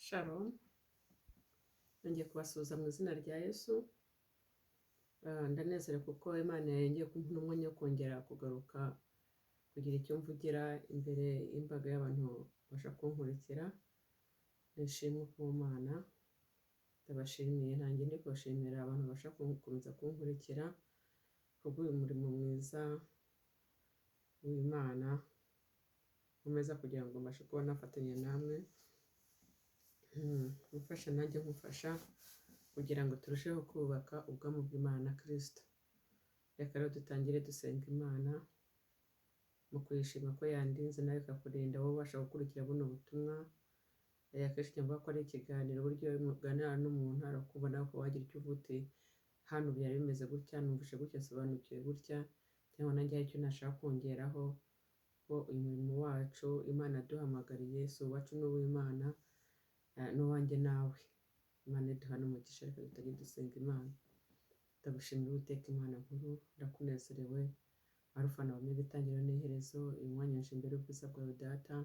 Shalom, nongeye kubasuhuza mu izina rya Yesu. Ndanezerewe kuko Imana yongeye kumpa umwanya wo kongera kugaruka kugira icyo mvugira imbere y'imbaga y'abantu babasha kunkurikira. Nishimwe ku Mana, ndabashimiye, ntange ndi kubashimira abantu babasha gukomeza kunkurikira kubw'uyu murimo mwiza w'Imana nkomeza kugira ngo mbashe kuba nafatanya namwe, mufasha nanjye nkufasha kugira ngo turusheho kubaka ubwami bw'Imana na Kristo. Reka rero dutangire dusenga Imana mu kuyishima ko yandinze nawe ikakurinda wowe ubasha gukurikira buno butumwa. Akenshi cyangwa ko ari ikiganiro uburyo muganira n'umuntu arakubona ko wagira icyo uvuga uti hano byari bimeze gutya, numvise gutya, sobanukiwe gutya, cyangwa nanjye hari icyo nashaka kongeraho, ko uyu murimo wacu Imana yaduhamagariye si uwacu n'uw'Imana, n'uwanjye nawe. Imana iduha n'umugisha, reka dutange dusenga Imana. Ndagushimira Uwiteka Imana nkuru, ndakunezerewe Arufa na Omega, itangiriro n'iherezo. Uyu mwanya nje imbere y'ubwiza bwawe Data,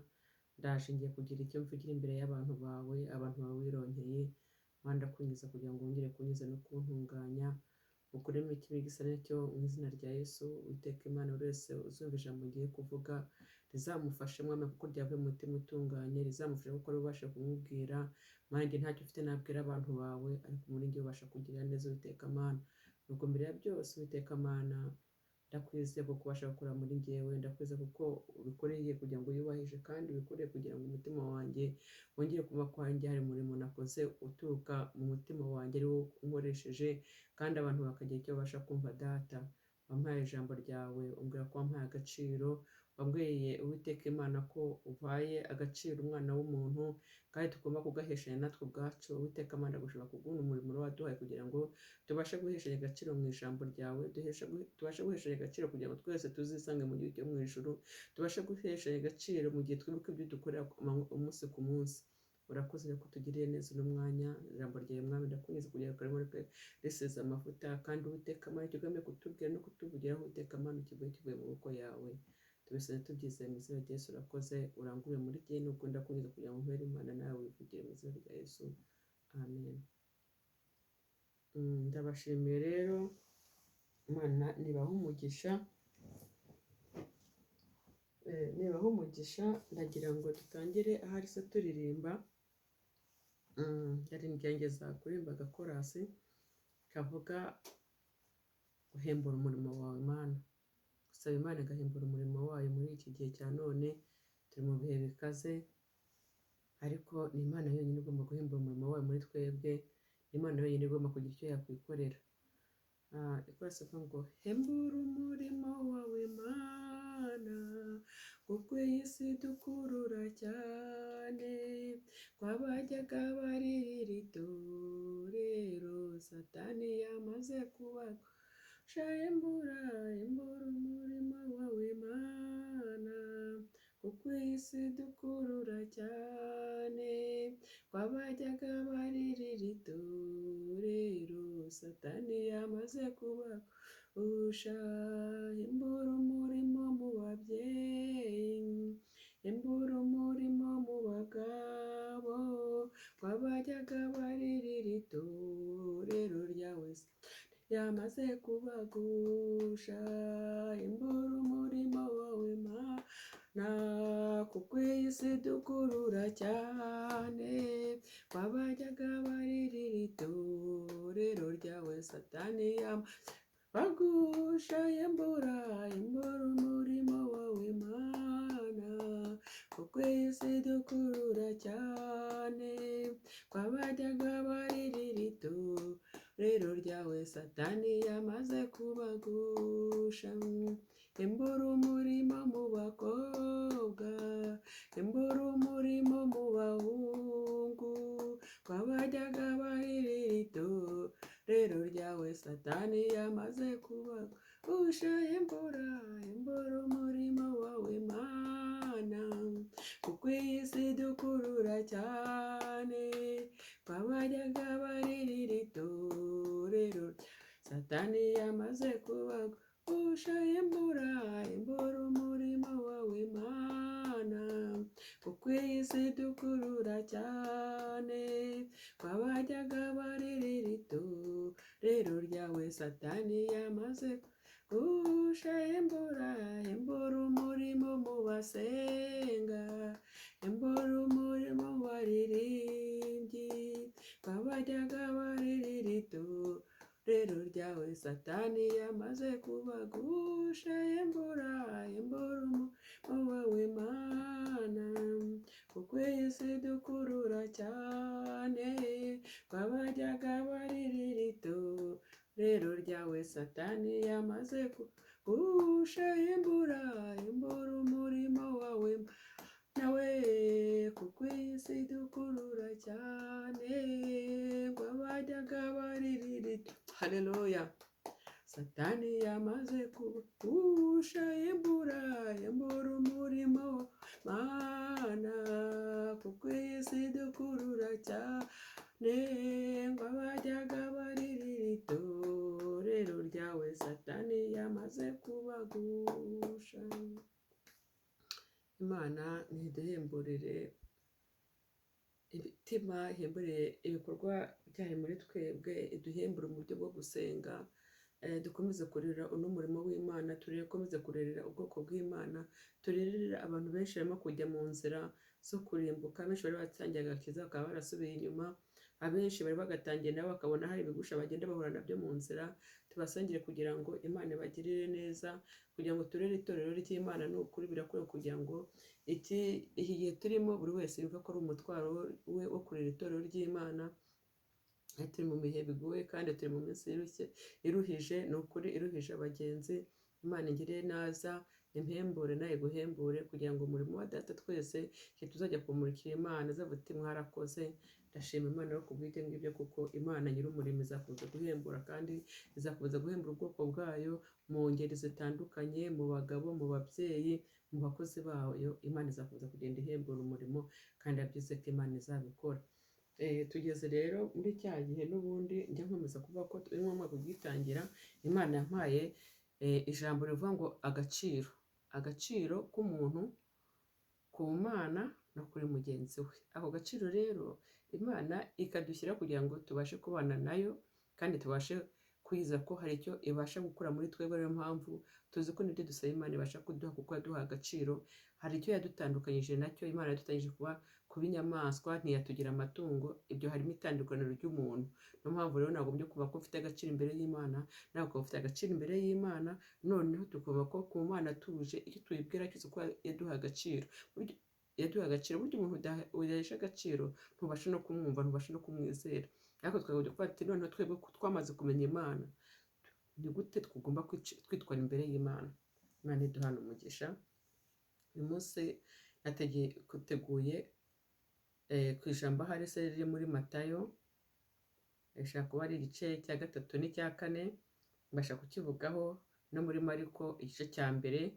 ndashingiye kugira icyo mvugira imbere y'abantu bawe, abantu bawe wironkeye. Mana ndakwinjiza kugira ngo wongere kunyuza no kuntunganya, ukuremo ikibi gisa n'icyo mu izina rya Yesu. Uwiteka Imana, buri wese uzumva ijambo ngiye kuvuga rizamufashe Mwami, kuko ryavuye mu mutima utunganye, rizamufasha gukora ubasha kumubwira. Mana, njye ntacyo ufite nabwira abantu bawe, ariko muri njye ubasha kugirira neza Uwiteka Mana. Nuko mbere ya byose Uwiteka Mana, ndakwizeye kuko ubasha gukora muri njyewe, ndakwizeye kuko ubikoreye kugira ngo wiyubahishe, kandi ubikoreye kugira ngo umutima wanjye wongere kuba kwanjye. Hari umurimo nakoze uturuka mu mutima wanjye ari wo unkoresheje, kandi abantu bakagira icyo babasha kumva. Data, wampaye ijambo ryawe, umbwira ko wampaye agaciro, wabwiye Uwiteka Imana ko uhaye agaciro umwana w'umuntu, kandi tugomba kugaheshanya natwe ubwacu. Uwiteka Imana, ndagushima kubw'uno murimo waduhaye kugira ngo tubashe guheshanya agaciro mu ijambo ryawe, tubashe guheshanya agaciro kugira ngo twese tuzisange mu gihugu cyo mu ijuru, tubashe guheshanya agaciro mu gihe twibuka ibyo dukorera umunsi ku munsi. Urakoze ko tugiriye neza uno mwanya. Ijambo ryawe Mwami ndakunyuze kugira ngo karimo risize amavuta, kandi Uwiteka Imana icyo ugamije kutubwira no kutuvugiraho Uwiteka Imana kivuye mu maboko yawe. Tubisane tubyizeye mu izina rya Yesu. Urakoze, urangure muri jye nuko ndakunyuze kugira ngo mpere Imana nawe wivugire mu izina rya Yesu. Amen. Ndabashimiye rero, Imana nibaha umugisha, ndagira ngo dutangire ahari se turirimba. Yari ngerageza kuririmba agakorasi kavuga guhembura umurimo wawe Mana, gusaba Imana igahembura umurimo wayo muri iki gihe cya none. Turi mu bihe bikaze, ariko ni Imana yonyine igomba guhembura umurimo wayo muri twebwe. Ni Imana yonyine igomba kugira icyo yakwikorera. Ikorasi ivuga ngo hembura umurimo wawe Mana, kuko iyi si dukurura cyane, twabajyaga baririra itorero, Satani yamaze kubagusha. Hembura umurimo wawe Mana, kuko iyi si dukurura cyane, twabajyaga baririra itorero, Satani yamaze kubagusha. Hembura umurimo mu babyeyi, hembura umurimo mu bagabo, twabajyaga baririra itorero ryawe, yamaze kubagusha. Hembura umurimo wawe Mana, kuko iyi si dukurura cyane, twabajyaga baririra itorero ryawe, Satani yamaze bagusha. Hembura umurimo wawe Mana, kuko iyi si dukurura cyane, twabajyaga baririra itorero ryawe, Satani yamaze kubagusha. Hembura umurimo mu bakobwa, hembura umurimo mu bahungu, twabajyaga baririra itorero ryawe, Satani yamaze kubagusha. Hembura umurimo wawe Mana, kuko iyi si dukurura cyane, twabajyaga baririra itorero, Satani yamaze kubagusha. Hembura umurimo wawe Mana, kuko iyi si dukurura cyane, satani yamaze gusha imbura umurimo mu basenga, imbura umurimo mu baririmbyi babajyaga baririra itorero ryawe, satani yamaze kubagusha imbura umurimo wawe Mana, kuko iyi si dukurura cyane, babajyaga baririra itorero ryawe, satani yamaze kugusha imbura umurimo wawe nawe, kuko iyi si dukurura cyane, babajyaga baririra haleluya, satani yamaze kugusha imbura umurimo Mana, kuko iyi si dukurura cyane, babajyaga baririra itorero ryawe, satani yamaze kubagusha. Imana ntiduhemburire imitima, ihemburire ibikorwa byayo muri twebwe, iduhembure mu buryo bwo gusenga, dukomeze kurera uno murimo w'Imana, dukomeze kurerera ubwoko bw'Imana, turerera abantu benshi barimo kujya mu nzira zo kurimbuka, benshi bari batangiye agakiza bakaba barasubiye inyuma, abenshi bari bagatangiye nabo bakabona hari ibigusha bagenda bahura nabyo mu nzira, tubasengere kugira ngo Imana ibagirire neza, kugira ngo turere itorero ry'Imana. Ni ukuri birakwiye kugira ngo iki gihe turimo buri wese yumve ko ari umutwaro we wo kurera itorero ry'Imana. Turi mu bihe bigoye kandi turi mu minsi iruhije, ni ukuri iruhije abagenzi. Imana ingirire naza, impembure nawe guhembure, kugira ngo umurimo wa data twese tuzajya kumurikira Imana izavuga iti mwarakoze. Ndashima Imana yo kubw'ibyo ngibyo, kuko Imana nyir'umurimo izakomeza guhembura, kandi izakomeza guhembura ubwoko bwayo mu ngeri zitandukanye, mu bagabo, mu babyeyi, mu bakozi bayo. Imana izakomeza kugenda ihembura umurimo, kandi yabyise ko Imana izabikora. Tugeze rero muri cya gihe n'ubundi njya nkomeza kuvuga ko turi mu mwaka ugitangira, Imana yampaye ijambo rivuga ngo agaciro k'umuntu ku Mana no kuri mugenzi we. Ako gaciro rero Imana ikadushyira kugira ngo tubashe kubana nayo, kandi tubashe kwizera ko hari icyo ibasha gukora muri twebwe. Ariyo mpamvu tuzi ko n'ibyo dusaba Imana ibasha kuduha, kuko yaduha agaciro. Hari icyo yadutandukanyije nacyo. Imana yadutangije kuba inyamaswa, ntiyatugira amatungo. Ibyo harimo itandukaniro ry'umuntu. Niyo mpamvu rero nagombye kuba ko ufite agaciro imbere y'Imana, nawe ukaba ufite agaciro imbere y'Imana. Noneho tukumva ko ku Mana tuje, icyo tuyibwira cyose ko yaduha agaciro. Yaduha agaciro. Burya umuntu udahesha agaciro ntubasha no kumwumva, ntubasha no kumwizera. Ariko twagomba kuvuga ati noneho twebwe twamaze kumenya Imana, ni gute tugomba kwitwara imbere y'Imana. Imana iduhana umugisha. Uyu munsi nateguye ku ijambo ahari se riri muri Matayo, rishaka kuba ari igice cya 3 n'icya 4, mbasha kukivugaho, no muri Mariko igice cya 1,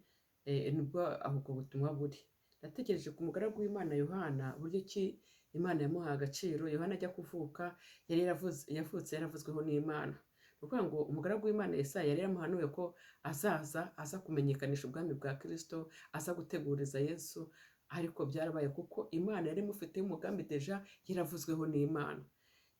nibwo aho ubwo butumwa buri. Natekereje ku mugaragu w'Imana Yohana, buryo ki Imana yamuha agaciro. Yohana ajya kuvuka yavutse yaravuzweho n'Imana. Kuvuga ngo umugaragu w'Imana Yesaya yari yaramuhanuye ko aza kumenyekanisha ubwami bwa Kristo, aza guteguriza Yesu. Ariko byarabaye, kuko Imana yari imufiteho umugambi deja, yaravuzweho n'Imana.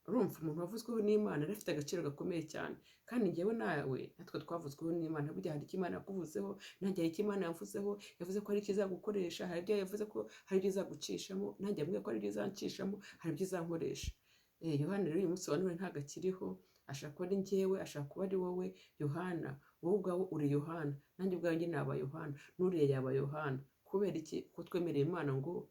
Urumva umuntu wavuzweho n'Imana yari afite agaciro gakomeye cyane. Kandi njyewe nawe natwe twavuzweho n'Imana. Burya hari icyo Imana yakuvuzeho, nanjye hari icyo Imana yavuzeho. Yavuze ko ari icyo izagukoresha, hari ibyo yavuze ko hari ibyo izagucishamo, nanjye yambwiye ko ari ibyo izancishamo, hari ibyo izankoresha. Yohana rero uyu munsi wa none ntabwo akiriho, ashaka kuba ari njyewe, ashaka kuba ari wowe Yohana. Wowe ubwawe uri Yohana, nanjye ubwanjye naba Yohana, n'uriya yaba Yohana. Kubera iki? Ko twemereye Imana ngo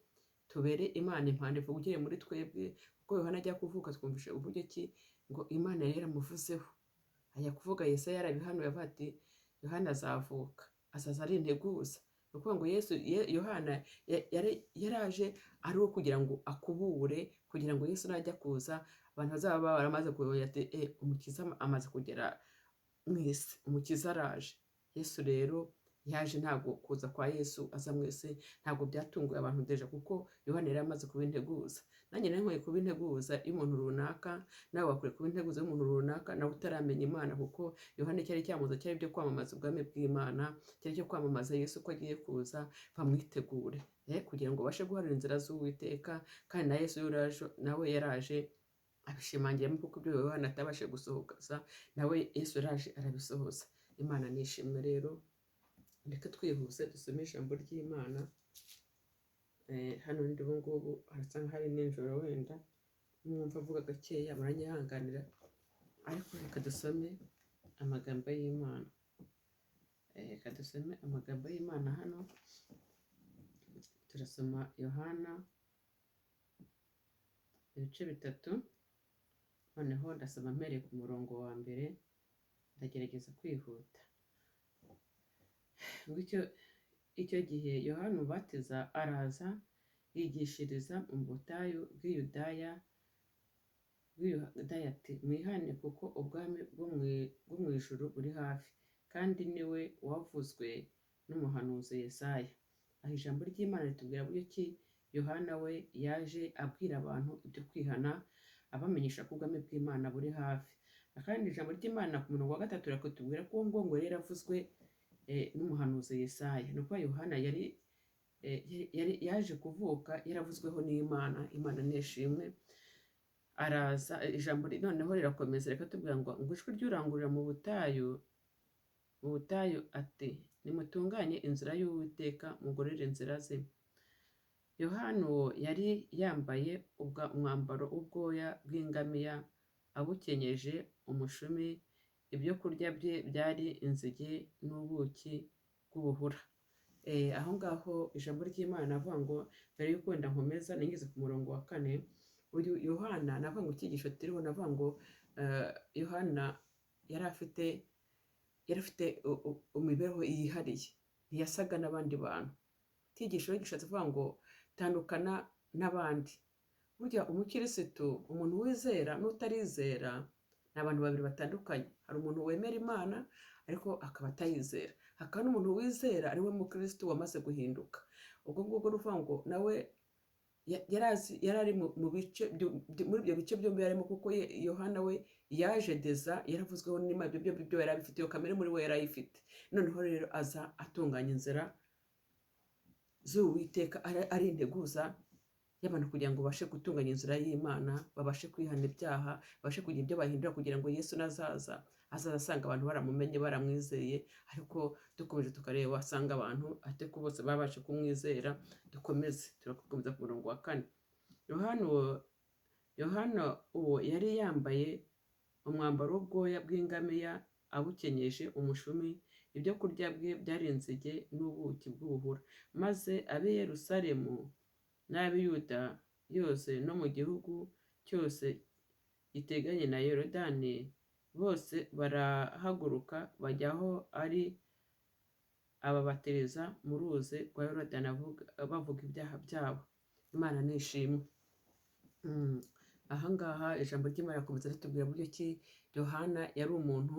tubere Imana impande ivugire muri twebwe. Kuko Yohana ajya kuvuka twumvishe uburyo ki ngo Imana yari yaramuvuzeho. Ajya kuvuga Yesaya yarabihanuye avuga ati Yohana azavuka, azaza ari integuza. Ni ukuvuga ngo Yohana yaraje ari uwo kugira ngo akubure, kugira ngo Yesu najya kuza abantu bazaba baramaze kumenya ati umukiza amaze kugera mu isi, umukiza araje. Yesu rero yaje, ntabwo kuza kwa Yesu aza mwese ntabwo byatunguye abantu deja, kuko Yohana yari amaze kuba integuza. Nanjye nari nkwiye kuba integuza y'umuntu runaka, nawe wakwiye kuba integuza y'umuntu runaka, nawe utaramenya Imana. Kuko Yohana cyari cyamuza cyari ibyo kwamamaza ubwami bw'Imana, cyari cyo kwamamaza Yesu ko agiye kuza, bamwitegure kugira ngo bashe guharira inzira z'Uwiteka. Kandi na Yesu nawe yaraje abishimangiramo kuko ibyo Yohana atabashe gusohoza nawe Yesu yaraje arabisohoza. Imana nishimwe rero, reka twihuse dusome ijambo ry'Imana. Hano ndi ubu ngubu harasa nk'ahari nijoro, wenda mwumva avuga gakeya muranyihanganira, ariko reka dusome amagambo y'Imana. Reka dusome amagambo y'Imana. Hano turasoma Yohana ibice 3, noneho ndasoma mpereye ku murongo wa mbere, ndagerageza kwihuta. Icyo gihe Yohana Umubatiza araza yigishiriza mu butayu bw'Iyudaya ati, mwihane kuko ubwami bwo mu ijuru buri hafi. Kandi niwe wavuzwe n'umuhanuzi Yesaya. Aho ijambo ry'Imana ritubwira buryo ki Yohana we yaje abwira abantu ibyo kwihana, abamenyesha ko ubwami bw'Imana buri hafi. Kandi ijambo ry'Imana ku murongo wa 3 riratubwira ko ngo rero yaravuzwe n'umuhanuzi Yesaya. Ni uko Yohana yari yaje kuvuka yaravuzweho n'Imana. Imana nishimwe. Araza, ijambo noneho rirakomeza rikatubwira ngo ijwi ry'urangurura mu butayu ati, nimutunganye inzira y'Uwiteka, mugorere inzira ze. Yohana yari yambaye umwambaro w'ubwoya bw'ingamiya, abukenyeje umushumi. Ibyo kurya bye byari inzige n'ubuki bw'ubuhura. Aho ngaho ijambo ry'Imana avuga ngo, mbere y'uko wenda nkomeza nigeze ku murongo wa 4, uyu Yohana navuga ngo icyigisho turiho, navuga ngo Yohana yari afite imibereho yihariye, ntiyasaga n'abandi bantu. Icyigisho gishatse kuvuga ngo tandukana n'abandi. Burya umukirisitu, umuntu wizera n'utarizera ni abantu babiri batandukanye. Hari umuntu wemera Imana ariko akaba atayizera, hakaba n'umuntu wizera ari we mukirisitu wamaze guhinduka. Ubwo ngubwo ruvuga ngo nawe yari ari muri ibyo bice byombi yarimo, kuko Yohana we yaje deza yaravuzweho n'Imana, ibyo yari abifite, iyo kamere muri we yari ayifite. Noneho rero aza atunganya inzira z'Uwiteka, ari integuza y'abantu kugira ngo babashe gutunganya inzira y'Imana, babashe kwihana ibyaha, babashe kugira ibyo bahindura, kugira ngo Yesu nazaza azaza asanga abantu baramumenye, baramwizeye. Ariko dukomeje tukareba asanga abantu ateko bose babashe kumwizera. Turakomeza ku murongo wa 4. Yohana uwo yari yambaye umwambaro w'ubwoya bw'ingamiya, abukenyeje umushumi. Ibyo kurya bye byari inzige n'ubuki bw'ubuhura. Maze ab'i Yerusalemu n'ab'i Yuda yose no mu gihugu cyose giteganye na Yorodani bose barahaguruka bajya aho ari ababatiriza mu ruzi rwa Yorodani bavuga ibyaha byabo. Imana nishimwe. Ahangaha ijambo ry'Imana rikomeza ritubwira buryo ki Yohana yari umuntu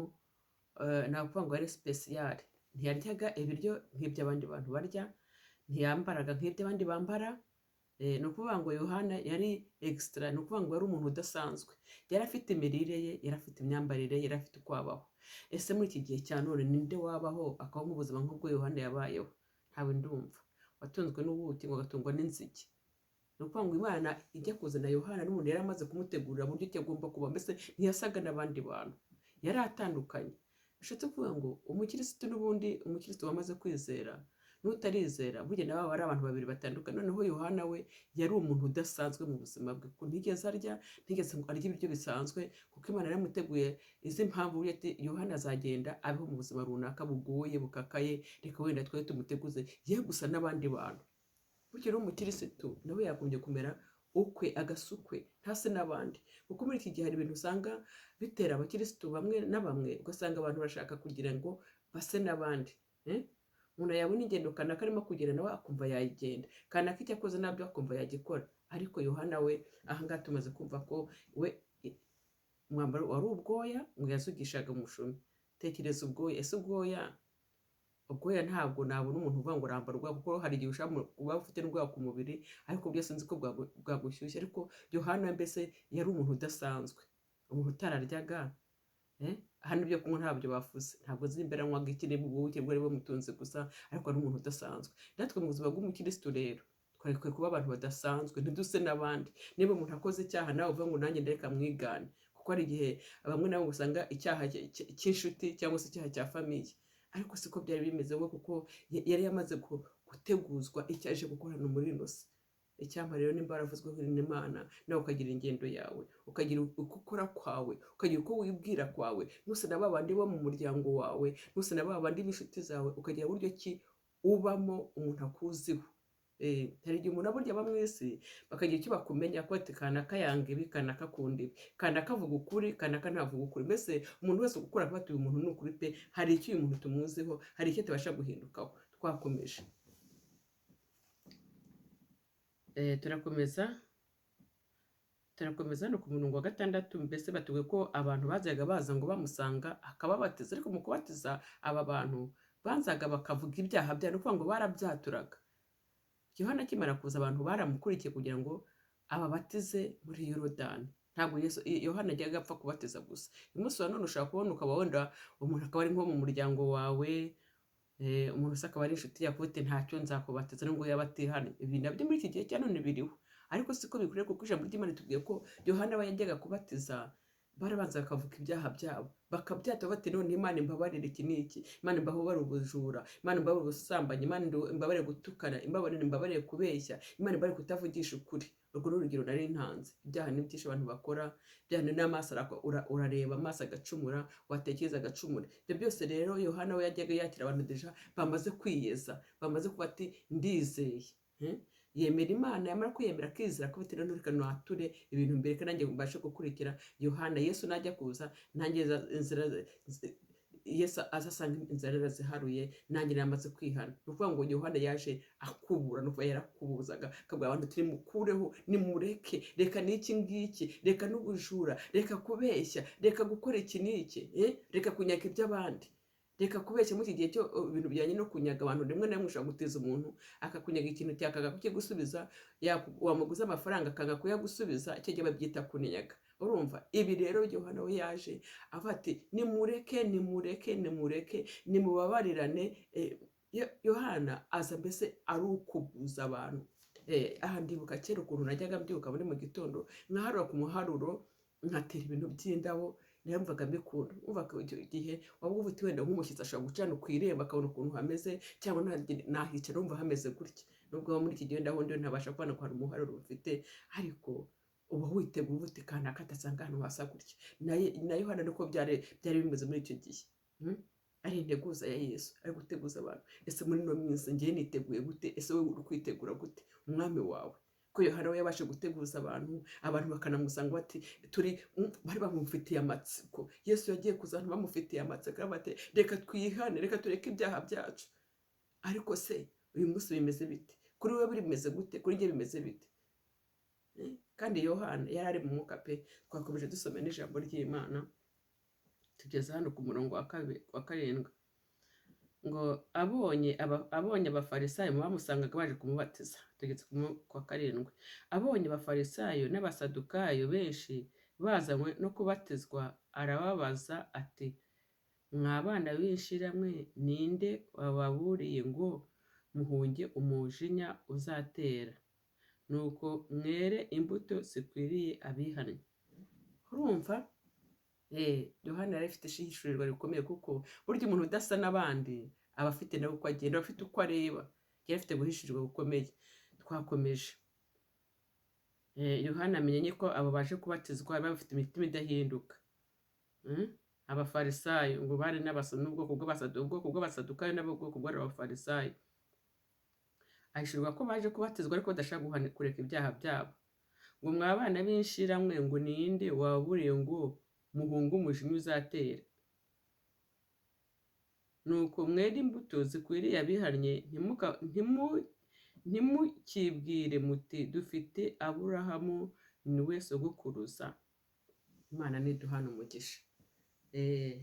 navuga ngo yari special. Ntiyaryaga ibiryo nk'iby'abandi bantu barya, ntiyambaraga nk'iby'abandi bambara. Ni ukuvuga ngo Yohana yari extra, ni ukuvuga ngo yari umuntu udasanzwe. Yari afite imirire ye, yari afite imyambarire ye, yari afite uko abaho. Ese muri iki gihe cya none ninde wabaho akabaho mu buzima nk'ubwo Yohana yabayeho? Ntawe ndumva. Watunzwe n'ubuki ngo agatungwa n'inzige. Ni ukuvuga ngo Imana ijya kuzana Yohana n'umuntu yari amaze kumutegurira buryo ki agomba kuba, mbese ntiyasaga n'abandi bantu, yari atandukanye. Bishatse kuvuga ngo umukirisitu n'ubundi, umukirisitu wamaze kwizera n'utarizera, burya nabo ari abantu babiri batandukanye. Noneho Yohana we yari umuntu udasanzwe mu buzima bwe, ko ntigeze arya, ntigeze arya ibiryo bisanzwe, kuko Imana yaramuteguye izi mpamvu burya ati Yohana azagenda abeho mu buzima runaka bugoye bukakaye, reka wenda twe tumuteguze ye gusa n'abandi bantu. Burya rero umukirisitu nawe yagombye kumera ukwe, agasukwe, ntase n'abandi. Kuko muri iki gihe hari ibintu usanga bitera abakirisitu bamwe na bamwe, ugasanga abantu bashaka kugira ngo base n'abandi. Umuntu yabona ingendo kanaka arimo kugenda nawe akumva yayigenda, kanaka icyo akoze nabyo akumva yagikora. Ariko Yohana we ahangaha tumaze kumva ko we umwambaro wari ubwoya, ngo yazugishaga umushumi. Tekereza ubwoya. Ese ubwoya ntabwo nabona umuntu uvuga ngo rambara ubwoya, kuko hari igihe ushobora kuba ufite n'ubwoya ku mubiri, ariko byose nzi ko bwagushyushye. Ariko Yohana mbese yari umuntu udasanzwe, umuntu utararyaga. Hano ibyo kunywa ntabyo bavuze, ntabwo nzi imbere anywaga iki, niba ubuki bwari bumutunze gusa, ariko ari umuntu udasanzwe. Natwe mu buzima bw'umukirisitu rero twari kuba abantu badasanzwe, ntiduse n'abandi. Niba umuntu akoze icyaha nawe uvuga ngo nanjye ndareka mwigane, kuko hari igihe bamwe nabo usanga icyaha cy'inshuti cyangwa se icyaha cya famiye, ariko siko byari bimeze we, kuko yari yamaze guteguzwa icyo aje gukorana muri ino si. Icyampa rero nimba waravuzweho n'Imana nawe ukagira ingendo yawe, ukagira uko ukora kwawe, ukagira uko wibwira kwawe, ntuse na babandi bo mu muryango wawe, ntuse na babandi b'inshuti zawe, ukagira buryo ki ubamo umuntu akuziho. Hari igihe umuntu aburya aba mu isi bakagira icyo bakumenya ko ati kanaka yanga ibi, kanaka akunda ibi, kanaka avuga ukuri, kanaka ntavuga ukuri. Mbese umuntu wese gukora kuba uyu muntu ni ukuri pe, hari icyo uyu muntu tumuziho, hari icyo tubasha guhindukaho. Twakomeje, turakomeza no ku murongo wa 6. Mbese batubwiye ko abantu bazaga baza ngo bamusanga akababatiza, ariko mu kubatiza aba bantu banzaga bakavuga ibyaha byabo, kuvuga ngo barabyaturaga. Yohana akimara kuza abantu baramukurikiye kugira ngo ababatize muri Yorodani. Ntabwo Yohana ajyaga apfa kubatiza gusa. Uyu munsi wa none ushobora kubona ukaba wenda umuntu akaba ari nko mu muryango wawe, umuntu usa akaba ari inshuti yawe, ati ntacyo nzakubatiza nubwo yaba atihana. Ibi nabyo muri iki gihe cya none biriho, ariko siko bikwiriye, kuko ijambo ry'Imana ritubwiye ko Yohana aba yajyaga kubatiza barabanza bakavuga ibyaha byabo, bakabyata bati none Imana imbabarire iki n'iki, Imana imbabarire ubujura, Imana imbabarire ubusambanyi, Imana imbabarire gutukana, imbabarire kubeshya, Imana imbabarire kutavugisha ukuri. Urwo ni urugero nari ntanze. Ibyaha ni byinshi abantu bakora, ibyaha n'amaso urareba, amaso agacumura, watekereza agacumura. Ibyo byose rero Yohana we yajyaga yakira abantu deja bamaze kwiyeza, bamaze kuba ati ndizeye, yemera Imana, yamara kwiyemera akizera ko bitera n'ureka nature ibintu mbere kandi nanjye mbashe gukurikira Yohana. Yesu najya kuza nanjye inzira Yesu azasanga inzira ziharuye, nanjye namaze kwihana. Ni ukuvuga ngo Yohana yaje akubura, ni ukuvuga yarakubuzaga akabwira abantu turi mukureho, nimureke, reka n'iki ngiki, reka n'ubujura, reka kubeshya, reka gukora iki n'iki, reka kunyaga iby'abandi, reka kubeshya. Muri iki gihe cyo ibintu bijyanye no kunyaga abantu, rimwe na rimwe ushobora guteza umuntu akakunyaga ikintu cyakaga kukigusubiza, wamuguza amafaranga akanga kuyagusubiza, icyo gihe babyita kunyaga. Urumva? Ibi rero Yohana we yaje avuga ati nimureke, nimubabarirane. Yohana aza mbese ari ukubuza abantu. Aha ndibuka kera ukuntu najyaga mbyuka muri mu gitondo nkaharura ku muharuro, nkatera ibintu by'indabo, narumvaga mbikunda. Umvaga icyo gihe waba uvuga uti wenda nk'umushyitsi ashobora gucana ku irembo akabona ukuntu hameze, cyangwa nahicara numva hameze gutya. Nubwo muri iki gihe ndaho ndiyo ntabasha kubona ko hari umuharuro mfite, ariko uba witeguye uvuga uti kanaka atasanga ahantu hasa gutya. Na Yohana niko byari bimeze muri icyo gihe. Ari integuza ya Yesu, ari guteguza abantu. Ese muri no minsi ngiye niteguye gute? Ese wowe uri kwitegura gute umwami wawe? Ko Yohana we yabashe guteguza abantu bakanamusanga bati bari bamufitiye amatsiko. Yesu yagiye kuza abantu bamufitiye amatsiko, bati reka twihane, reka tureke ibyaha byacu. Ariko se uyu munsi bimeze bite? Kuri wowe bimeze gute? Kuri njye bimeze bite? Kandi Yohana yari ari mu mwuka pe. Twakomeje dusoma n'ijambo ry'Imana tugeze hano ku murongo wa 7 ngo abonye abafarisayo bamusangaga baje kumubatiza. Tugeze ku wa 7. Abonye abafarisayo n'abasadukayo benshi bazanywe no kubatizwa, arababaza ati mwabana b'inshiramwe, ninde wababuriye ngo muhunge umujinya uzatera? Nuko mwere imbuto zikwiriye abihannye. Urumva? Yohana yari afite ishishurirwa rikomeye, kuko burya umuntu udasa n'abandi aba afite nawe uko agenda, aba afite uko areba. Yari afite guhishurirwa gukomeye. Twakomeje. Yohana amenye ko abo baje kubatizwa bari bafite imitima idahinduka. Abafarisayo ngo bari n'ubwoko bw'abasadukayo n'ubwoko bw'abafarisayo. Ahishurwa ko baje kubatizwa ariko badashaka kureka ibyaha byabo. Ngo mwabana b'inshiramwe, ngo ninde waburiye ngo muhunge umujinya uzatera? Nuko mwere imbuto zikwiriye abihannye, ntimukibwire muti dufite Aburahamu ni we sogokuruza. Imana niduhana umugisha.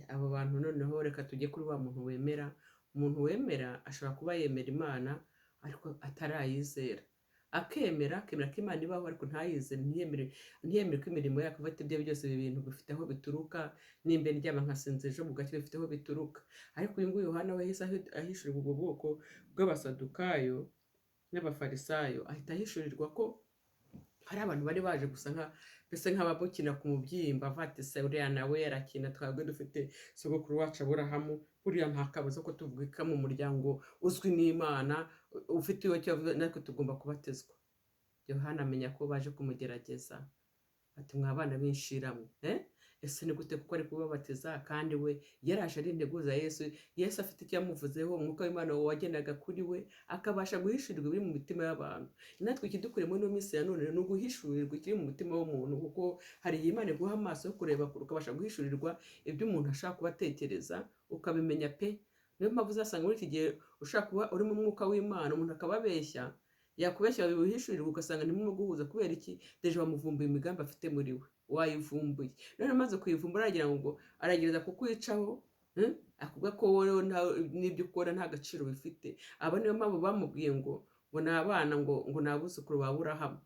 Abo bantu noneho reka tujye kuri wa muntu wemera. Umuntu wemera ashobora kuba yemera Imana ariko atarayizera, akemera ko Imana ibaho ariko ntayizere, ntiyemere ko imirimo yako bafite ibyo byose ibintu bifite aho bituruka. Nimba ndyama nkasinze ejo mu gaciro bifite aho bituruka. Ariko uyu nguyu Yohana we yahise ahishurirwa ubwo bwoko bw'abasadukayo, n'abafarisayo, ahita ahishurirwa ko hari abantu bari baje gusa mbese nk'abamukina ku mubyimba, bati se uriya nawe arakina, twebwe dufite sogokuru wacu Aburahamu, buriya nta kabuza ko tuvuka mu muryango uzwi n'Imana, ufite iyo cyo natwe tugomba kubatizwa. Yohana amenya ko baje kumugerageza, ati mwa bana b'inshiramwe, ese ni gute kuko ari kubabatiza kandi we yaraje ari integuza Yesu afite icyo yamuvuzeho, umwuka w'Imana wagendaga kuri we akabasha guhishurirwa ibiri mu mitima y'abantu. Natwe ikidukuriye muri ino minsi ya none ni uguhishurirwa ikiri mu mutima w'umuntu, kuko hari igihe Imana iguha amaso yo kureba ukabasha guhishurirwa ibyo umuntu ashaka kuba atekereza ukabimenya pe. Niyo mpamvu uzasanga muri iki gihe ushaka kuba uri mu mwuka w'Imana umuntu akababeshya, yakubeshya bihishurirwa ugasanga ntimurimo guhuza. Kubera iki? Deje wamuvumbuye imigambi afite muri we, wayivumbuye. None amaze kuyivumbura aragira ngo aragereza kukwicaho, akuvuga ko wowe n'ibyo ukora nta gaciro bifite. Aba niyo mpamvu bamubwiye ngo ni abana, ngo ni abuzukuru ba Aburahamu.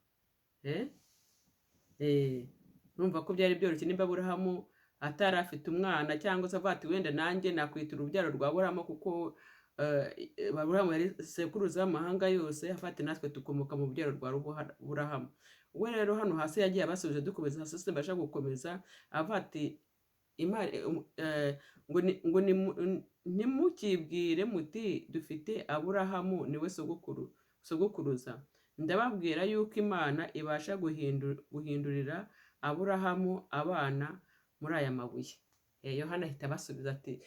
Numva ko byari byoroshye nimba Aburahamu atari afite umwana, cyangwa se avuga ati wenda nanjye nakwita urubyaro rwa Aburahamu, kuko Aburahamu yari sekuruza w'amahanga yose, afite natwe tukomoka mu byaro rwa Aburahamu. We rero hano hasi yagiye abasubije, dukomeza hasi simbasha gukomeza, avuga ati ngo ntimukibwire muti dufite Aburahamu niwe sogokuruza. Ndababwira yuko Imana ibasha guhindurira Aburahamu abana muri aya mabuye. Yohana ahita abasubiza ati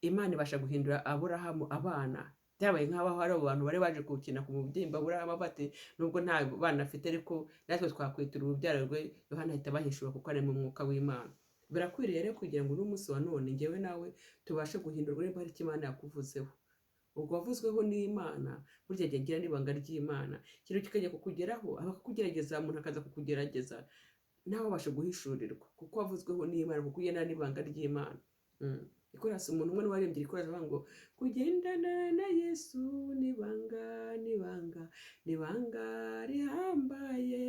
Imana ibasha guhindura Aburahamu abana. Byabaye nk'aho hari abantu bari baje gukina ku mubyimba Aburahamu, bati nubwo nta bana afite ariko natwe twakwitira urubyaro rwe. Yohana ahita abahishura kuko ari mu mwuka w'Imana. Birakwiriye rero kugira ngo n'umunsi wa none njyewe nawe tubashe guhindurwa niba hari icyo Imana yakuvuzeho. Ubwo wavuzweho n'Imana burya agira n'ibanga ry'Imana, ikintu kikajya kukugeraho akakugerageza, umuntu akaza kukugerageza nawe abasha guhishurirwa kuko wavuzweho n'Imana, kuko ugenda n'ibanga ry'Imana. Ikorasi umuntu umwe warembye ikorasi avuga ngo kugendana na Yesu nibanga rihambaye,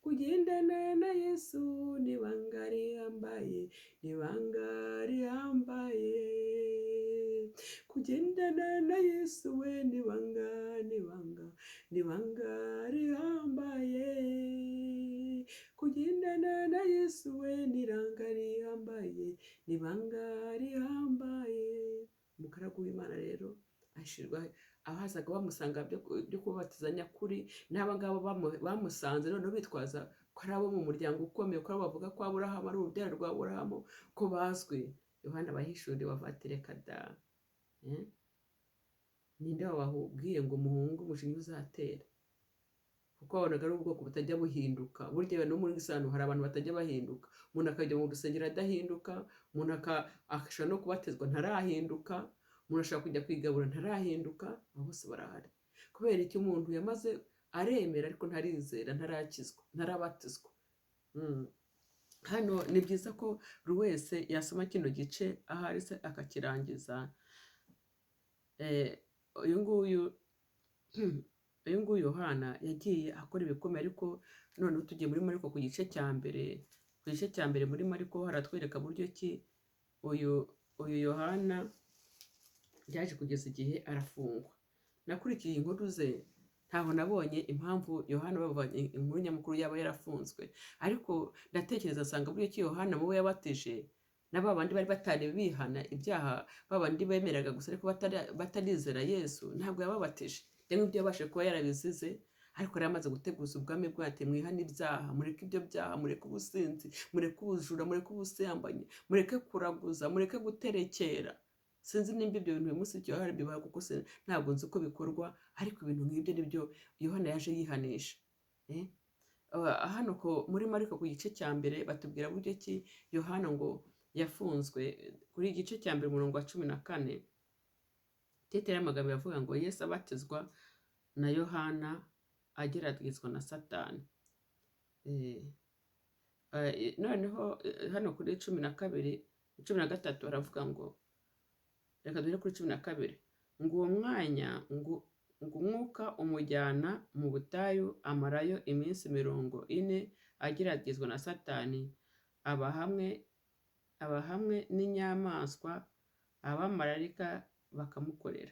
kugendana na Yesu nibanga rihambaye, kugendana na Yesu we nibanga rihambaye, kugendana na Yesu we nibanga rihambaye. Umugaragu w'Imana rero ashirwa abazaga bamusanga byo kubatiza nyakuri, n'aba ngabo bamusanze noneho bitwaza ko ari abo mu muryango ukomeye, ko bavuga ko Aburahamu ari urubyaro rwa Aburahamu, ko bazwi. Yohana abahishuriwe bati reka da, ninde wababwiye ngo muhunge umujinya uzatera? Kuko wabonaga ari ubwoko butajya buhinduka. Burya no muri Isano hari abantu batajya bahinduka. Umuntu akajya mu rusengero adahinduka, umuntu akashobora no kubatizwa ntarahinduka, umuntu ashobora kujya kwigabura ntarahinduka. Abo bose barahari. Kubera icyo umuntu yamaze aremera ariko ntarizera, ntarakizwa, ntarabatizwa. Hano ni byiza ko buri wese yasoma kino gice ahari se akakirangiza. Uyu nguyu Yohana yagiye akora ibikomeye, ariko noneho tugiye muri Mariko ku gice cya mbere muri Mariko haratwereka buryo ki uyu Yohana yaje kugeza igihe arafungwa. Nakurikiye inkuru ze, ntaho nabonye impamvu Yohana bavanye inkuru nyamukuru yaba yarafunzwe, ariko ndatekereza nsanga buryo ki Yohana mu we yabatije n'aba bandi bari batari bihana ibyaha, babandi bemeraga gusa ariko batarizera Yesu, ntabwo yababatije. Cyangwa ibyo yabashe kuba yarabizize, ariko yari amaze guteguza ubwami bwe ati mwihane ibyaha, mureke ibyo byaha, mureke ubusinzi, mureke ubujura, mureke ubusambanyi, mureke kuraguza, mureke guterekera. Sinzi nimba ibyo bintu uyu munsi Yohana bibaho, kuko ntabwo nzi uko bikorwa, ariko ibintu nk'ibyo nibyo Yohana yaje yihanisha. Hano ko muri Mariko ku gice cya mbere batubwira buryo ki Yohana ngo yafunzwe. Kuri igice cya mbere umurongo wa 14, tetera amagambo yavuga ngo Yesu abatizwa na Yohana ageragezwa na Satani. Noneho hano kuri 13 aravuga ngo, reka duhere kuri 12, ngo uwo mwanya ngo umwuka umujyana mu butayu amarayo iminsi 40 ageragezwa na Satani, aba hamwe n'inyamaswa, abamarayika bakamukorera.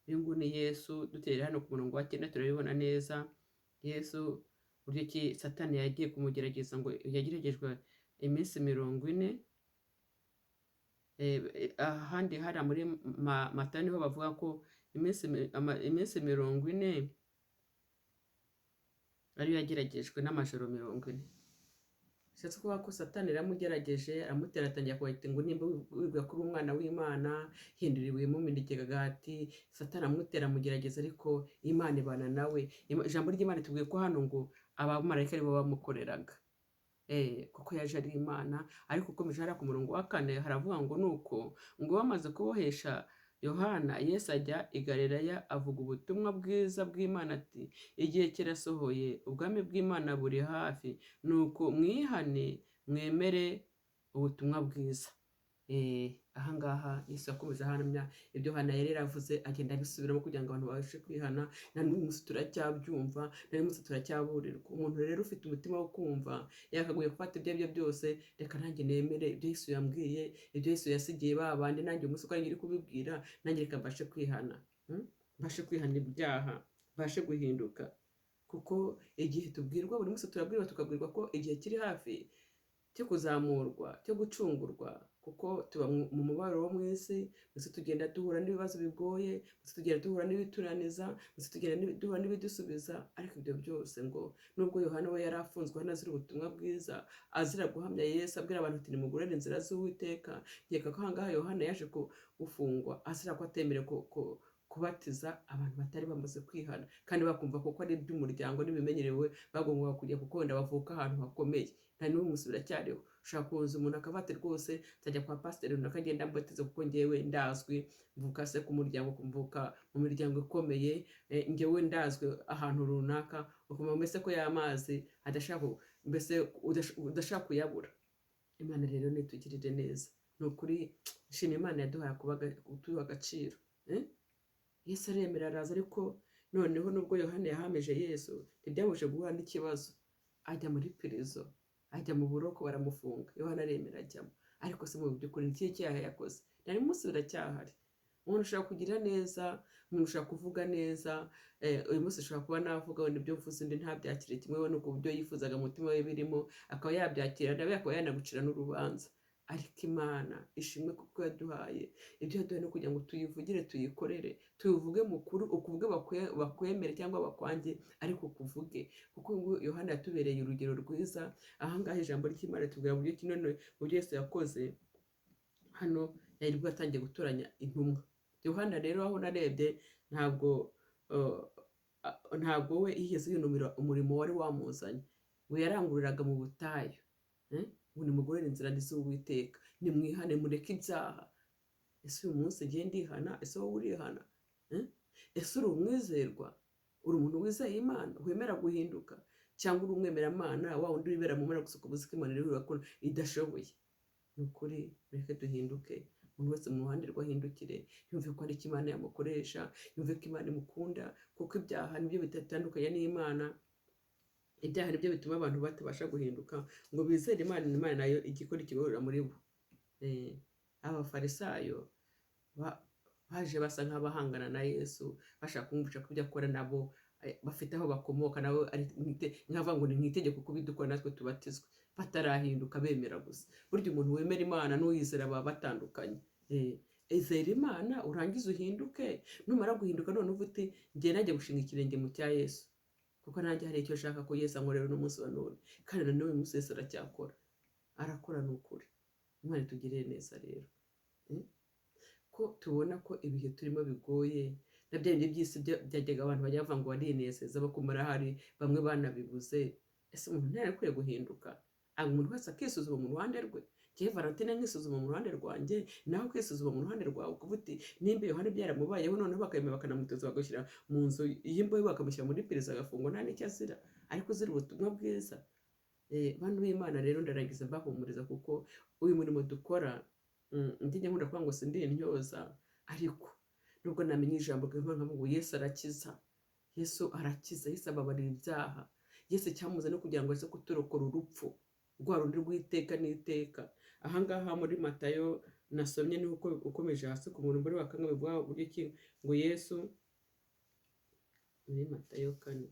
uyu nguyu ni Yesu. Duterera hano ku murongo wa 9 turabibona neza. Yesu buryo ki Satani yagiye kumugerageza ngo yageragejwe iminsi 40. Ahandi hari muri Matayo niho bavuga ko iminsi 40 ariyo yageragejwe n'amajoro 40. Bishatse kuvuga ko Satani yaramugerageje, aramutera atangira kuhita ngo nimba wibwira ko uri umwana w'Imana, hinduriwe mu mindigegati. Satani amutera amugerageza, ariko Imana ibana nawe. Ijambo ry'Imana tubwiye ko hano ngo abamarayika aribo bamukoreraga, kuko yaje ari Imana. Ariko ukomeje hariya ku murongo wa 4 haravuga ngo nuko ngo bamaze kubohesha Yohana, Yesu ajya i Galilaya avuga ubutumwa bwiza bw'Imana ati, igihe kirasohoye, ubwami bw'Imana buri hafi, nuko mwihane mwemere ubutumwa bwiza. Ahangaha Yesu yakomeje ahamya ibyo Yohana yari yaravuze, agenda abisubiramo kugira ngo abantu babashe kwihana. Na n'uyu munsi turacyabyumva, na n'uyu munsi turacyaburirwa. Umuntu rero ufite umutima wo kumva yakagoye gufata ibyo aribyo byose, reka nanjye nemere ibyo Yesu yambwiye, ibyo Yesu yasigiye babandi, nanjye umunsi uko ngiri kubibwira, nanjye reka mbashe kwihana, mbashe kwihana ibyaha, mbashe guhinduka. Kuko igihe tubwirwa, buri munsi turabwirwa tukabwirwa ko igihe kiri hafi cyo kuzamurwa, cyo gucungurwa, kuko tuba mu mubabaro wo mu isi. Mbese tugenda duhura n'ibibazo bigoye, mbese tugenda duhura n'ibitunaniza, mbese tugenda duhura n'ibidusubiza. Ariko ibyo byose ngo nubwo Yohana we yari afunzwe hano azira ubutumwa bwiza, azira guhamya Yesu, abwira abantu ati nimugorere inzira z'Uwiteka, nkeka ko ahangaha Yohana yaje gufungwa azira ko atemerewe kubatiza abantu batari bamaze kwihana, kandi bakumva kuko ari iby'umuryango n'ibimenyerewe bagomba kujya, kuko wenda bavuka ahantu hakomeye. Nta n'ubu munsi biracyariho. Ushaka kuza umuntu akavate rwose nzajya kwa pasiteri runaka agenda ambatiza kuko ngewe ndazwi, mvuka se ku muryango, mvuka mu miryango ikomeye, ngewe ndazwi ahantu runaka, ukumva mbese ko y'amazi adashaka, mbese udashaka kuyabura. Imana rero nitugirire neza. Ni ukuri nshima Imana yaduhaye kuduha agaciro. Yesu aremera araza, ariko noneho nubwo Yohana yahamije Yesu ntibyamuje guhura n'ikibazo. Ajya muri prison, ajya mu buroko, baramufunga. Yohana aremera ajyamo, ariko se mu by'ukuri iki cyaha yakoze? Nari munsi biracyahari. Umuntu ushaka kugira neza, umuntu ushaka kuvuga neza, uyu munsi ushobora kuba navuga wenda ibyo mvuze undi ntabyakire kimwe, we nuko uburyo yifuzaga mu mutima we birimo akaba yabyakira, nawe akaba yanagucira n'urubanza. Ariko Imana ishimwe kuko yaduhaye ibyo yaduhaye, no kugira ngo tuyivugire, tuyikorere, tuyivuge mukuru, ukuvuge bakwemere cyangwa bakwange, ariko kuvuge. Kuko Yohana yatubereye urugero rwiza. Ahangaha ijambo ry'Imana tubwira buryo kinone buryo Yesu yakoze hano, yari bwo atangiye gutoranya intumwa. Yohana rero aho narebye ntabwo we yigeze yinumira umurimo wari wamuzanye. We yaranguriraga mu butayu, ngo nimugorere inzira z'Uwiteka, nimwihane mureke ibyaha. Ese uyu munsi ngiye ndihana? Ese wowe urihana? Ese uri umwizerwa? Uri umuntu wizeye Imana, wemera guhinduka? Cyangwa uri umwemeramana, wa wundi wibera mu mara gusuka ubuzika Imana rero ko idashoboye? Ni ukuri reka duhinduke, umuntu wese mu ruhande rw'ahindukire, yumve ko ari Imana yamukoresha, yumve ko Imana imukunda, kuko ibyaha nibyo bitatandukanye n'Imana. Ibyaha nibyo bituma abantu batabasha guhinduka ngo bizere Imana. Imana nayo igikora ikiborera muri bo. Abafarisayo baje basa nk'abahangana na Yesu, bashaka kumwica ko ibyo akora nabo bafite aho bakomoka, nabo ari nk'avuga ngo ni nk'itegeko ko bidukora natwe tubatizwe, batarahinduka bemera gusa. Burya umuntu wemera Imana n'uyizera baba batandukanye. Izera Imana urangize uhinduke, numara guhinduka none uvuga uti ngiye najya gushinga ikirenge mu cya Yesu, kuko nanjye hari icyo ashaka ko Yesu ankorera n'umunsi wa none, kandi na n'uyu munsi Yesu aracyakora, arakora. Ni ukuri. Imana itugirire neza rero. Ko tubona ko ibihe turimo bigoye, na bya bindi by'isi byajyaga abantu bajya bavuga ngo barinezeza bakumara hari bamwe banabibuze. Ese umuntu ntarakwiye guhinduka? Umuntu wese akisuzuma mu ruhande rwe. Ngiye Valentine nkisuzuma mu ruhande rwanjye, nawe ukisuzuma mu ruhande rwawe, ukavuga uti nimba Yohana byaramubayeho noneho bakayemera bakanamuteza bagashyira mu nzu y'imbohe, bakamushyira muri pereza agafungwa nta n'icyo azira, ariko uzira ubutumwa bwiza. Bantu b'Imana rero ndarangiza mbahumuriza, kuko uyu murimo dukora njye nkunda kuvuga ngo sindi intyoza, ariko nubwo namenye ijambo ry'Imana ngo Yesu arakiza, Yesu arakiza, Yesu ababarira ibyaha. Yesu cyamuze no kugira ngo aze kuturokora urupfu rwa rundi rw'iteka n'iteka. Ahangaha muri Matayo nasomye ni uko ukomeje hasi ku muntu muri wa kane bivuga uburyo ki ngo Yesu muri Matayo 4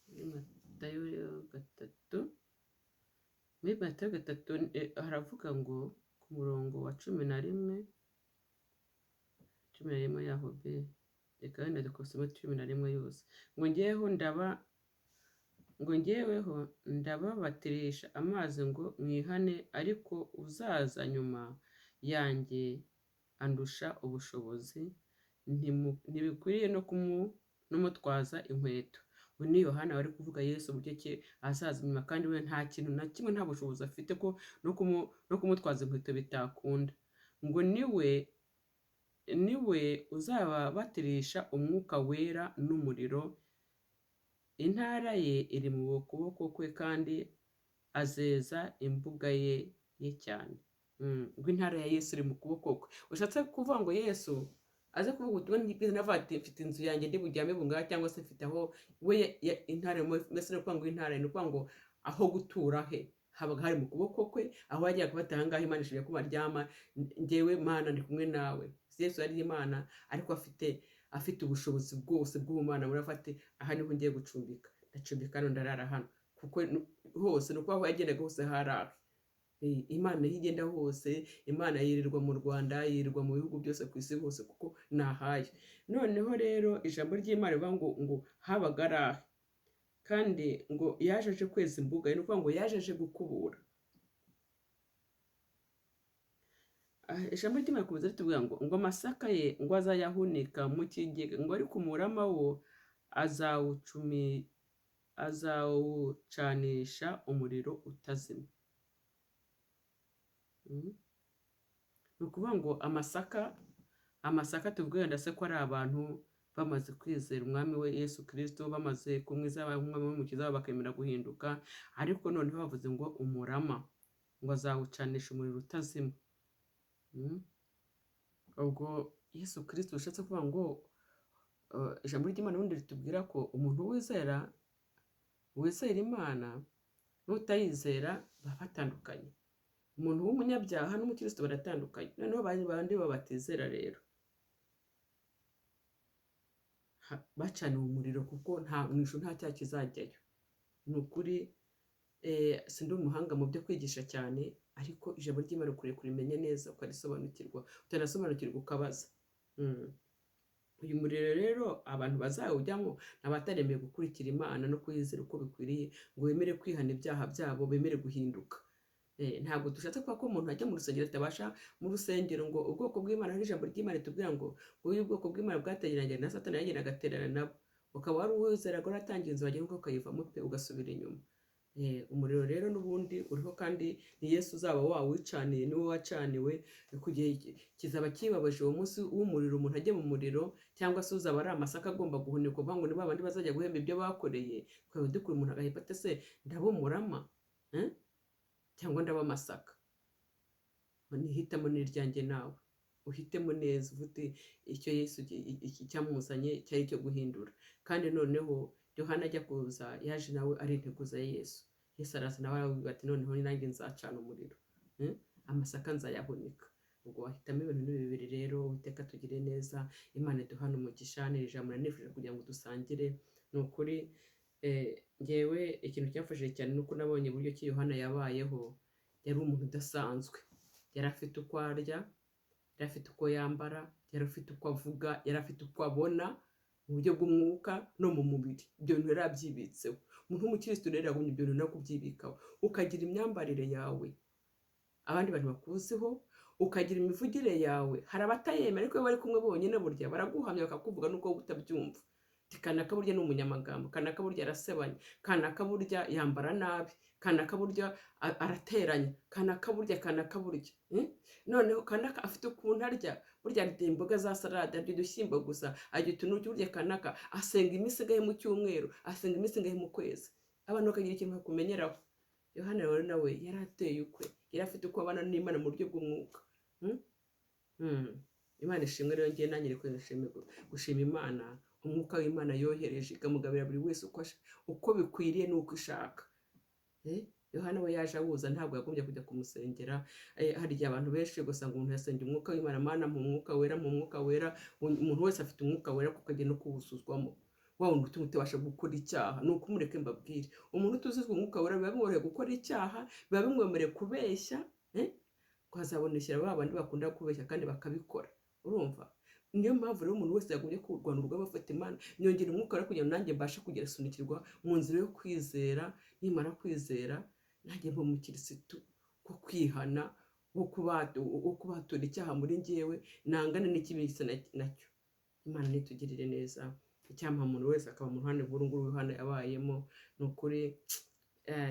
muri Matayo 3 muri Matayo 3 haravuga ngo ku murongo wa 11 yaho be reka wenda dukosoma 11 yose ngo njyeweho ndababatirisha amazi ngo mwihane, ariko uzaza nyuma yanjye andusha ubushobozi, ntibikwiriye no kumutwaza inkweto. Ubu ni Yohana wari kuvuga Yesu uburyo ki azaza nyuma, kandi we nta kintu na kimwe, nta bushobozi afite ko no kumutwaza inkweto bitakunda. Ngo niwe uzababatirisha umwuka wera n'umuriro, intara ye iri mu kuboko kwe kandi azeza imbuga ye cyane. Ngo intara ya Yesu iri mu kuboko kwe. Ushatse kuvuga ngo Yesu aze kuvuga ubutumwa n'ibyiza navuga ati mfite inzu yanjye ndi bujyame bungaha, cyangwa se mfite aho we intara mbese no kuvuga ngo intara ni ukuvuga ngo aho gutura he habaga hari mu kuboko kwe, aho yagiye kubata aha ngaha Imana ishimye ko baryama, njyewe Mana ndi kumwe nawe. Yesu yari Imana ariko afite ubushobozi bwose bw'ubumana burafate. Aha niho ngiye gucumbika, ndacumbika hano ndarara hano, kuko hose nuko aho yagendaga hose harahe. Imana igenda hose, Imana yirirwa mu Rwanda, yirirwa mu bihugu byose ku isi hose, kuko nahaye. Noneho rero ijambo ry'Imana rivuga ngo habaga arahe, kandi ngo yaje aje kweza imbuga, ni ukuvuga ngo yaje aje gukubura. Ijambo ry'Imana kubuza ritubwira ngo amasaka ye ngo azayahunika mu kigega, ngo ariko umurama wo azawucanisha umuriro utazima. Ni ukuvuga ngo amasaka tuvuga ndetse ko ari abantu bamaze kwizera umwami we Yesu Kristo, bamaze kumwizera umwami w'umukiza wabo bakemera guhinduka, ariko noneho bavuze ngo umurama ngo azawucanisha umuriro utazima. Ubwo Yesu Kristo ushatse kuvuga ngo ijambo ry'Imana ubundi ritubwira ko umuntu wizera Imana n'utayizera baba batandukanye. Umuntu w'umunyabyaha n'umukristo baratandukanye. Noneho bandi babatizera rero bacaniwe umuriro, kuko mwisho nta cyaha kizajyayo. Ni ukuri sindi umuhanga mu byo kwigisha cyane, ariko ijambo ry'Imana ukwiye kurimenya neza ukarisobanukirwa, utanasobanukirwa ukabaza. Uyu muriro rero abantu bazawujyamo abataremeye gukurikira Imana no kuyizera uko bikwiriye, ngo bemere kwihana ibyaha byabo, bemere guhinduka. Ntabwo dushatse kuba ko umuntu ajya mu rusengero atabasha mu rusengero, ngo ubwoko bw'Imana n'ijambo ry'Imana tubwira ngo uyu bwoko bw'Imana bwateranye na Satani yagenda agaterana nabo, ukaba wari uwizeraga uratangira inzu wagira ngo ukayivamo pe ugasubira inyuma. Umuriro rero n'ubundi uriho, kandi ni Yesu uzaba wawicaniye, niwe wacaniwe. Kugihe kizaba kibabaje uwo munsi w'umuriro, umuntu ajye mu muriro, cyangwa se uzaba ari amasaka agomba guhunikwa, kuvuga ngo ni babandi bazajya guhemba ibyo bakoreye. Twaba dukura umuntu agahita ate se ndaba umurama cyangwa ndaba amasaka? Nihitamo n'iryanjye nawe uhitemo neza, uvute icyo Yesu cyamuzanye cyari cyo guhindura. Kandi noneho Yohana ajya kuza yaje nawe ari integuza ya Yesu. Yesu araza nawe aravuga ati noneho nanjye nzacana umuriro, amasaka nzayahunika. Ubwo wahitamo ibintu bibiri rero. Uwiteka tugire neza, Imana iduhane umugisha. Ni ijambo nanifuje kugira ngo dusangire. Ni ukuri njyewe ikintu cyafashije cyane nuko nabonye uburyo ki Yohana yabayeho. Yari umuntu udasanzwe, yari afite uko arya, yari afite uko yambara, yari afite uko avuga, yari afite uko abona mu buryo bw'umwuka no mu mubiri. Ibyo bintu yari abyibitseho. Umuntu w'umukristo rero yagumye ibyo bintu no kubyibikaho, ukagira imyambarire yawe abandi bantu bakuziho, ukagira imivugire yawe. Hari abatayemera, ariko iyo bari kumwe bonyine burya baraguhamya bakakuvuga nuko utabyumva. Kanaka burya ni umunyamagambo, kanaka burya arasebanya, kanaka burya yambara nabi, kanaka burya arateranya, kanaka burya noneho kanaka afite ukuntu arya, burya arya imboga za salade, arya udushyimbo gusa, arya utuntu burya kanaka asenga iminsi ingahe mu cyumweru, asenga iminsi ingahe mu kwezi. Abantu bakagira ikintu bakumenyeraho. Yohana rero nawe yari ateye ukwe, yari afite uko abana n'Imana mu buryo bw'umwuka. Imana ishimwe rero, ngiye nanjye gushima Imana, umwuka w'Imana yohereje ikamugabira buri wese uko bikwiriye n'uko ishaka. Yohana we yaje awuza, ntabwo yagombye kujya kumusengera. Hari igihe abantu benshi ugasanga umuntu yasengera umwuka w'Imana, Mana mu mwuka wera, mu mwuka wera. Umuntu wese afite umwuka wera kuko agenda kuwusuzwamo. Wa wundi utuma utabasha gukora icyaha, ni uko umureke mbabwire, umuntu utuzuzwa umwuka wera biba bimworoheye gukora icyaha, biba bimwemereye kubeshya, twazabonekera ba bandi bakunda kubeshya kandi bakabikora. Urumva? Niyo mpamvu rero umuntu wese yagombye kurwana urugamba afata Imana, nyongera umwuka wera kugira ngo nanjye mbashe kugera sunikirwa mu nzira yo kwizera. Nimara kwizera nanjye mba umukirisitu wo kwihana, wo kubatura icyaha muri njyewe, nangane n'ikibi gisa nacyo. Imana nitugirire neza. Icyampa umuntu wese akaba mu ruhande rw'urunguru Yohana yabayemo. Ni ukuri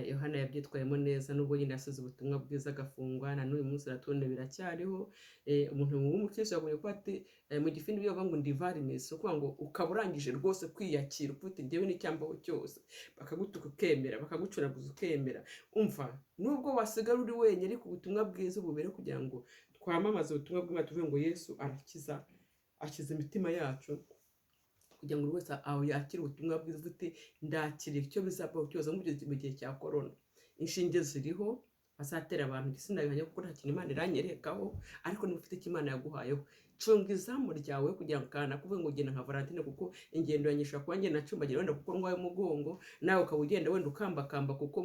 Yohana yabyitwayemo neza, nubwo nyine yasize ubutumwa bwiza agafungwa, na n'uyu munsi aratubona biracyariho. Umuntu w'umukristo yagombye kuba ati mu gifindi bivuga ngo ndivarinesi, ukuvuga ngo ukaba urangije rwose kwiyakira, ufite njyewe n'icyambaho cyose, bakagutuka ukemera, bakagucunaguza ukemera. Umva, nubwo wasigara uri wenyine, ariko ubutumwa bwiza bubere kugira ngo twamamaze ubutumwa bw'Imana, tuvuge ngo Yesu arakiza, akiza imitima yacu, kugira ngo buri wese aho yakire ubutumwa bwiza, ufite ndakira icyo bizabaho cyose. Mu gihe cya korona inshinge ziriho, bazatera abantu igitsina bihanye kuko nta kintu Imana iranyerekaho, ariko niba ufite icyo Imana yaguhayeho, cunga izamu ryawe kugira ngo kana kuvuga ngo ugenda nka Valentine, kuko ingendo yanyisha kuba ngenda nacumbagira wenda kuko ndwaye umugongo, nawe ukaba ugenda wenda ukambakamba kuko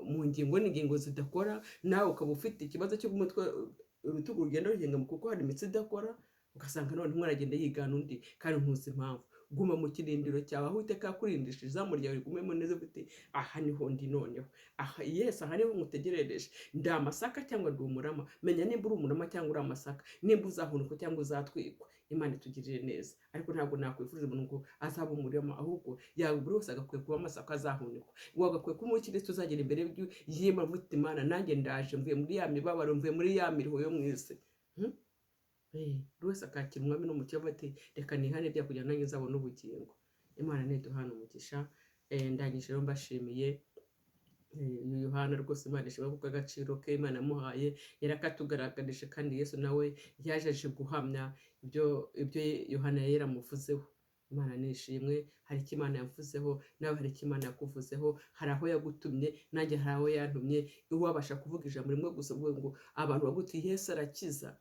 mu ngingo zidakora, nawe ukaba ufite ikibazo cy'umutwe, urutugu rugenda ruhinga kuko hari imitsi idakora, ugasanga none umwe aragenda yigana undi kandi ntuzi impamvu. Guma mu kirindiro cyawe, aho Uwiteka yakurindishije, izamu ryawe rigumemo neza, ufite aha niho ndi noneho, aha Yesu, aha niho mutegerereje. Ndi amasaka cyangwa ndi umurama? Menya nimba uri umurama cyangwa uri amasaka, nimba uzahunikwa cyangwa uzatwikwa. Imana itugirire neza. Ariko ntabwo nakwifuriza umuntu ngo azaba umurama, ahubwo buri wese agakwiye kuba amasaka azahunikwa. Wagakwiye kuba umukristo uzagera imbere y'Imana uvuga Imana, nanjye ndaje, mvuye muri ya mibabaro, mvuye muri ya miruho yo mu isi. Buri wese akakira umwami n'umukiza, ati reka nihane bya kugira ngo nanjye nzabone ubugingo. Imana niduhana umugisha. Ndangije rero mbashimiye Yohana rwose, Imana ishimwe kuko agaciro ke Imana yamuhaye yarakatugaragarije, kandi Yesu nawe yaje guhamya ibyo Yohana yari yaramuvuzeho. Imana nishimwe. Hari icyo Imana yavuzeho, nawe hari icyo Imana yakuvuzeho. Hari aho yagutumye, nanjye hari aho yantumye. Wabasha kuvuga ijambo rimwe gusa, uvuga ngo abantu baguti Yesu arakiza,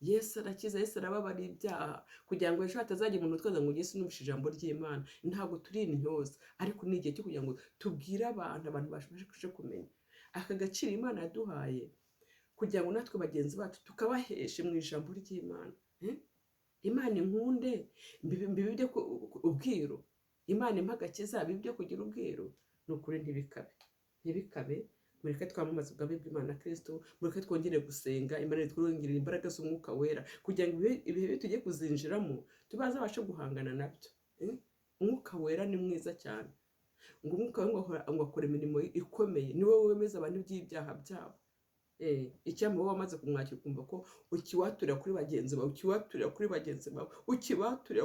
Yesu arakiza, Yesu arababarira ibyaha, kugira ngo ejo hatazagira umuntu utwaza ngo Yesu numvise ijambo ry'Imana. Ntabwo turi intyoza, ariko ni igihe cyo kugira ngo tubwire abantu babashe kumenya aka gaciro Imana yaduhaye, kugira ngo natwe bagenzi bacu tukabaheshe mu ijambo ry'Imana. Imana inkunde mbibye ubwiru, Imana impa agakiza bibye kugira ubwiru. Ni ukuri ntibikabe. Mureke twamamaze ubwami bw'Imana Kristo, mureke twongere gusenga, Imana twongerera imbaraga z'umwuka wera, kugira ngo ibihe tugiye kuzinjiramo tubashe guhangana nabyo. Umwuka wera ni mwiza cyane, ngo umwuka wera ngo akore imirimo ikomeye, ni wowe wemeza abantu by'ibyaha byabo. Icyampa wowe wamaze kumwakira ukumva ko ukiwaturira kuri bagenzi bawe, ukibaturira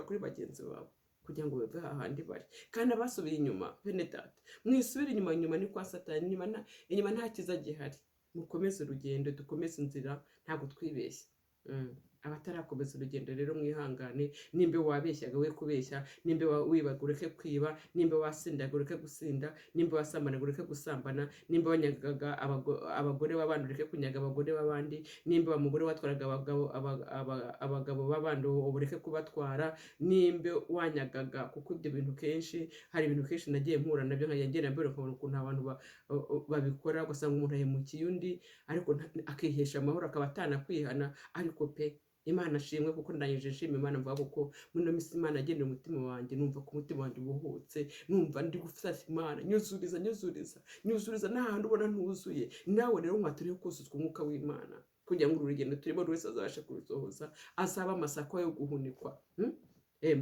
kuri bagenzi bawe, kugira ngo bave hahandi bari. Kandi abasubiye inyuma, bene data, mwisubire inyuma ni kwa Satani, inyuma nta kiza gihari. Mukomeze urugendo, dukomeze inzira, ntabwo twibeshye. Abatarakomeza urugendo rero mwihangane, nimba wabeshyaga we kubeshya, nimba wibaga ureke kwiba, nimba wasindaga ureke gusinda, nimba wasambanaga ureke gusambana, nimba wanyagaga abagore b'abandi ureke kunyaga abagore b'abandi, nimba umugore watwaraga abagabo b'abandi ureke kubatwara, nimba wanyagaga, kuko ibyo bintu kenshi, hari ibintu kenshi nagiye mpura nabyo, nkagenda mbere nkabona ukuntu abantu babikora, ugasanga umuntu ahemukiye undi, ariko akihesha amahoro, akaba atanakwihana. Ariko pe Imana ashimwe, kuko ndangije nshima Imana, mvuga kuko muri minsi Imana agendera umutima wanjye, numva ko umutima wanjye ubuhutse, numva ndi gufata Imana, nyuzuriza n'ahandi ubona ntuzuye. Nawe rero nkwaturire kuzuzwa umwuka w'Imana, kugira ngo uru rugendo turimo buri wese azabashe kurusohoza, azaba amasaka yo guhunikwa.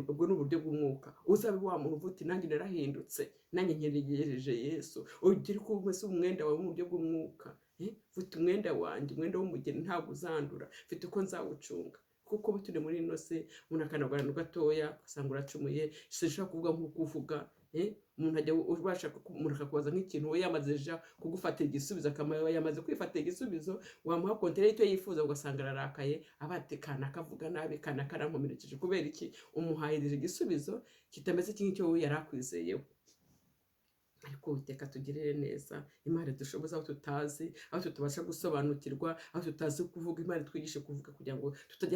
Ubwo ni uburyo bw'umwuka. Uzabe wa muntu uvuga uti nanjye narahindutse, nanjye nkeregereje Yesu, ugire ko umeze umwenda wawe mu buryo bw'umwuka. Mfite umwenda wanjye, umwenda w'umugeni ntabwo uzandura, mfite uko nzawucunga. Kuko turi muri ino si, umuntu akanagorana gatoya ugasanga uracumuye, sinshobora kuvuga nk'uko uvuga. Umuntu ajya ubasha akakubaza nk'ikintu, we yamaze kugufatira igisubizo, yamaze kwifatira igisubizo, wamuha kontere y'icyo yifuza, ugasanga ararakaye, abate kana kavuga nabi, kana karankomerekeje. Kubera iki? Umuhayirije igisubizo kitameze nk'icyo we yari akwizeyeho. ariko Uwiteka tugirire neza, Imana idushoboze aho tutazi, aho tutabasha gusobanukirwa, aho tutazi kuvuga, Imana itwigishe kuvuga kugira ngo tutajya